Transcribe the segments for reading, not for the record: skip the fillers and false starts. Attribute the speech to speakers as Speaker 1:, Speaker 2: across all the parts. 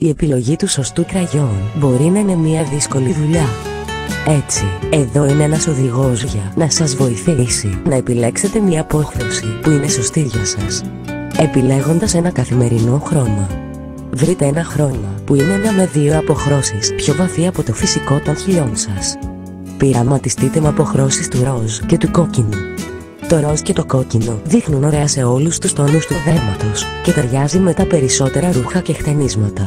Speaker 1: Η επιλογή του σωστού κραγιόν μπορεί να είναι μια δύσκολη δουλειά. Έτσι, εδώ είναι ένας οδηγός για να σας βοηθήσει να επιλέξετε μια απόχρωση που είναι σωστή για σας. Επιλέγοντας ένα καθημερινό χρώμα. Βρείτε ένα χρώμα που είναι ένα με δύο αποχρώσεις πιο βαθύ από το φυσικό των χειλιών σας. Πειραματιστείτε με αποχρώσεις του ροζ και του κόκκινου. Το ροζ και το κόκκινο δείχνουν ωραία σε όλους τους τόνους του δέρματος και ταιριάζει με τα περισσότερα ρούχα και χτενίσματα.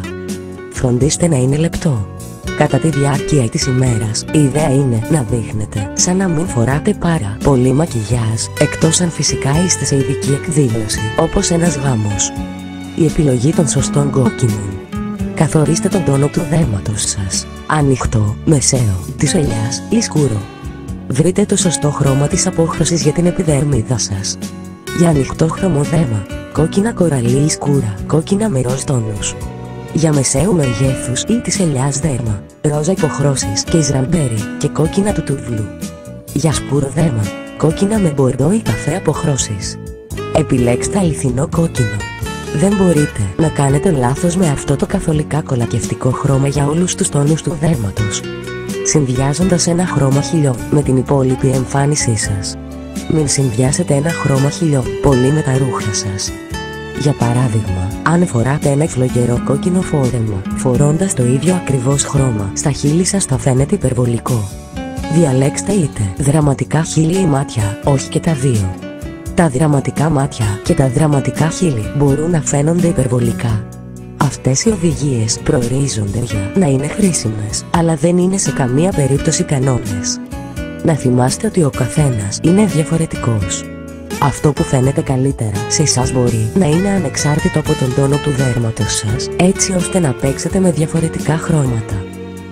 Speaker 1: Φροντίστε να είναι λεπτό. Κατά τη διάρκεια της ημέρας, η ιδέα είναι να δείχνετε σαν να μην φοράτε πάρα πολύ μακιγιάζ, εκτός αν φυσικά είστε σε ειδική εκδήλωση, όπως ένας γάμος. Η επιλογή των σωστών κόκκινων. Καθορίστε τον τόνο του δέρματος σας. Ανοιχτό, μεσαίο, της ελιάς ή σκούρο. Βρείτε το σωστό χρώμα της απόχρωσης για την επιδερμίδα σας. Για ανοιχτό χρωμοδέρμα, κόκκινα κοραλί ή σκούρα, κόκκινα με ροζ τόνους. Για μεσαίου μεγέθους ή της ελιάς δέρμα, ρόζα υποχρώσεις και ισραμπέρι και κόκκινα του τούβλου. Για σκούρο δέρμα, κόκκινα με μπορντό ή καφέ αποχρώσεις. Επιλέξτε αληθινό κόκκινο. Δεν μπορείτε να κάνετε λάθος με αυτό το καθολικά κολακευτικό χρώμα για όλους τους τόνους του δέρματος. Συνδυάζοντας ένα χρώμα χειλιών με την υπόλοιπη εμφάνισή σας. Μην συνδυάσετε ένα χρώμα χειλιών πολύ με τα ρούχα σας. Για παράδειγμα, αν φοράτε ένα φλογερό κόκκινο φόρεμα, φορώντας το ίδιο ακριβώς χρώμα στα χείλη σας θα φαίνεται υπερβολικό. Διαλέξτε είτε δραματικά χείλη ή μάτια, όχι και τα δύο. Τα δραματικά μάτια και τα δραματικά χείλη μπορούν να φαίνονται υπερβολικά. Αυτές οι οδηγίες προορίζονται για να είναι χρήσιμες, αλλά δεν είναι σε καμία περίπτωση κανόνες. Να θυμάστε ότι ο καθένας είναι διαφορετικός. Αυτό που φαίνεται καλύτερα σε εσάς μπορεί να είναι ανεξάρτητο από τον τόνο του δέρματος σας, έτσι ώστε να παίξετε με διαφορετικά χρώματα.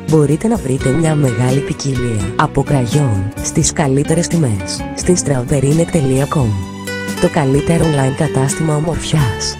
Speaker 1: Μπορείτε να βρείτε μια μεγάλη ποικιλία από κραγιόν στις καλύτερες τιμές στην strawberrynet.com, το καλύτερο online κατάστημα ομορφιάς.